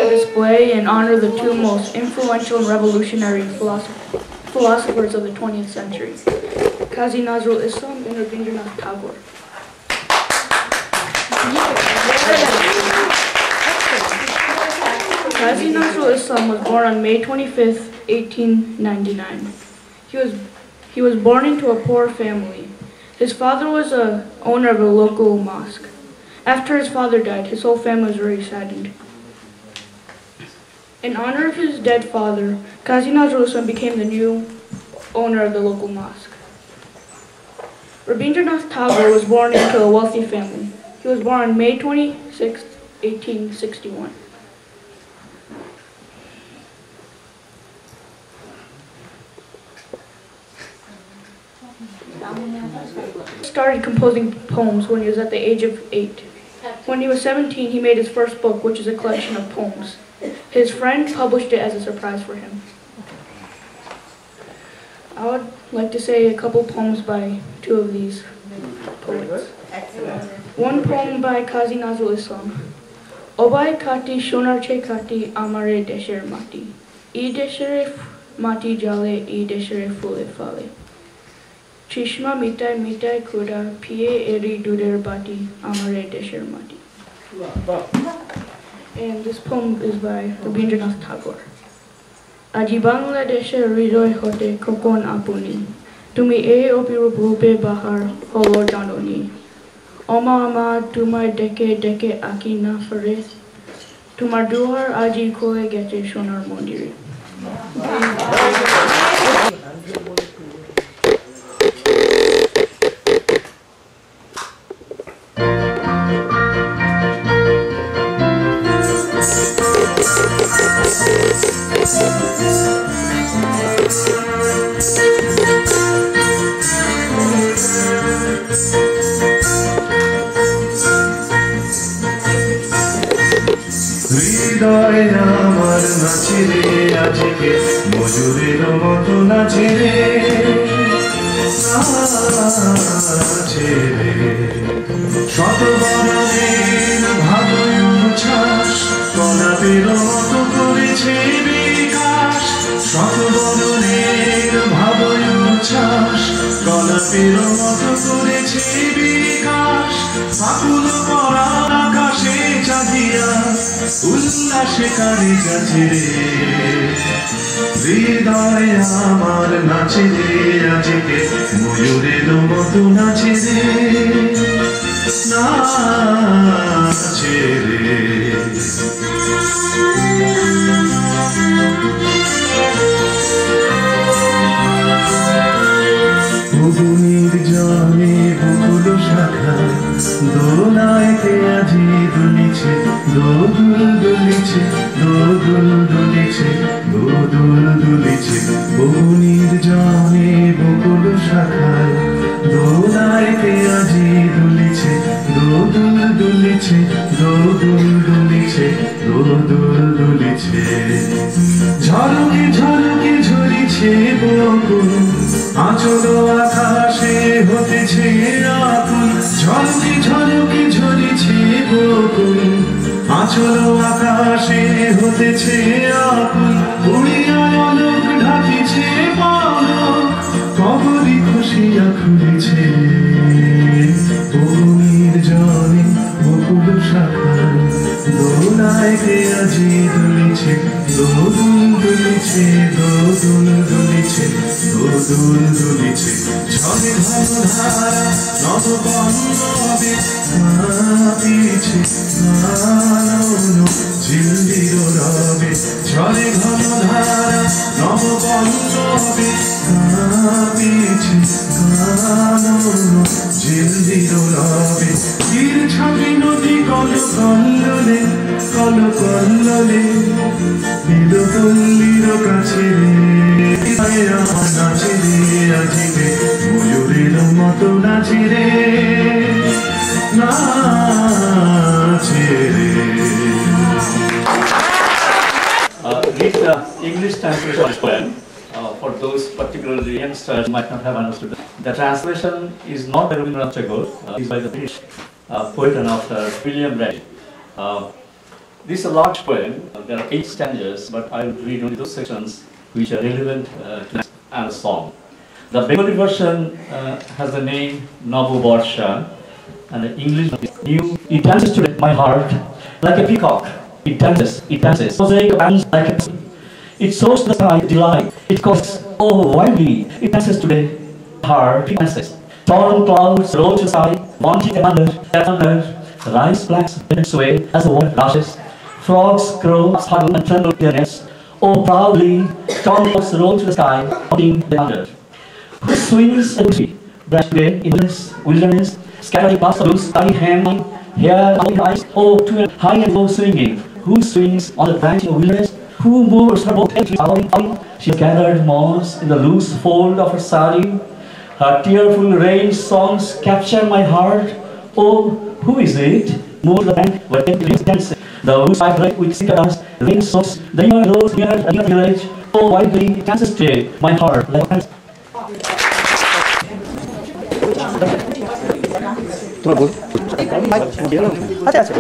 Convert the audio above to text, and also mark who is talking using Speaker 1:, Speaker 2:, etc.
Speaker 1: display and honor the two most influential and revolutionary philosophers of the 20th century, Kazi Nazrul Islam and Rabindranath Tagore. Kazi Nazrul Islam was born on May 25, 1899. He was born into a poor family. His father was the owner of a local mosque. After his father died, his whole family was very saddened. In honor of his dead father, Kazi Nazrul Islam became the new owner of the local mosque. Rabindranath Tagore was born into a wealthy family. He was born on May 26, 1861. He started composing poems when he was at the age of 8. When he was 17, he made his first book, which is a collection of poems. His friend published it as a surprise for him. I would like to say a couple poems by two of these poets. One poem by Kazi Nazrul Islam. Obai kati shonarche kati amare desher mati. I deshere mati jale, I deshere fule fale. Chishma mitai mitai kuda, pie eri duder bati, amare desher mati. And this poem is by Rabindranath Tagore. Aji Bangladesher hridoy hote kokon apuni, tumi e opirup rupe bahar holo janoni. Oma ama tumar deke deke aki na fare, tumar duhar aji koe gete shonar mondiri.
Speaker 2: হৃদয় আমার নাচে রে আজকে মজুরের মতো নাচে রে নাচে রে শত বরণের ভাবই উচ্ছ্বাস কলাপের মতো করেছে বিকাশ শত বরণের ভাবই উচ্ছ্বাস কলাপের মতো করেছে বিকাশ ফাকুল পরা আকাশে চাঁদিয়া উল্লাসে কারে যাচ্ছে রে হৃদয় আমার নাচে রে আজকে ময়ূরের মতো নাচে রে নাচে রে ভুবনির জলে বকুল শাখা দোলাইতে আজি দুলিছে দোদুল দুলিছে দোদুল দুলিছে দোদুল দুলিছে ভুবনির জলে বকুল শাখায় দোলাইতে আজি দুলিছে দোদুল দুলিছে দোদুল দুলিছে দোদুল দুলিছে ঝলকে ঝলকে ঝরিছে বকুল আঁচল আকাশে হতেছে আকুল ঝলকে ঝলকে ঝরিছে বকুল আঁচল আকাশে হতেছে আকুল উড়িয়া অলোক ঢাকিছে পলক কবরি খুশিয়া খুলেছে ভূমির জলে বকুল শাখায় দোলাইতে আজি দুলিছে দোদুল দুলিছে দোদুল দুলিছে দোদুল দুলিছে ঝরে ঘন ধারা নবপল্লবে কাঁপিছে গানন ঝিল্লির রবে ঝরে ঘন ধারা নবপল্লবে কাঁপিছে গানন ঝিল্লির রবে তীর ছাপি নদী কল কল্ললে কল কল্ললে নীলপল্লীর কাছে রে আমার নাচে রে আজিবে ময়ূরের মতো নাচে রে নাচে রে
Speaker 3: Read the English translation of the poem for those particularly youngsters who might not have understood. The translation is not by Rabindranath Tagore, it is by the British poet and author William Wright. This is a large poem. There are 8 stanzas, but I will read only those sections which are relevant to the song. The Bengali version has the name Nabu Barsha, and the English is new. It dances to my heart like a peacock. It dances, mosaic bands like a it soars to the sky, delight. It calls, oh, wildly. It dances today. Heart, it dances. Torn clouds roll to the sky, wanting thunder, rise blacks, and sway as the water rushes. Frogs, crows, huddle and tremble their nests. Oh, proudly, storm clouds roll to the sky, wanting thunder. Who swings and tree? Branch today in wilderness, scattering past the blue sky, hanging, hair on the eyes. Oh, to a high and low swinging. Who swings on the branch in the wilderness? Who moves her boat entry out? She gathered moss in the loose fold of her sari. Her tearful rain songs capture my heart. Oh, who is it? Move the bank where the dance. The woods vibrate with cicadas, rain songs. The river rolls near a village. Oh, wildly it dances today, my heart like a
Speaker 4: তোমার বল আচ্ছা আচ্ছা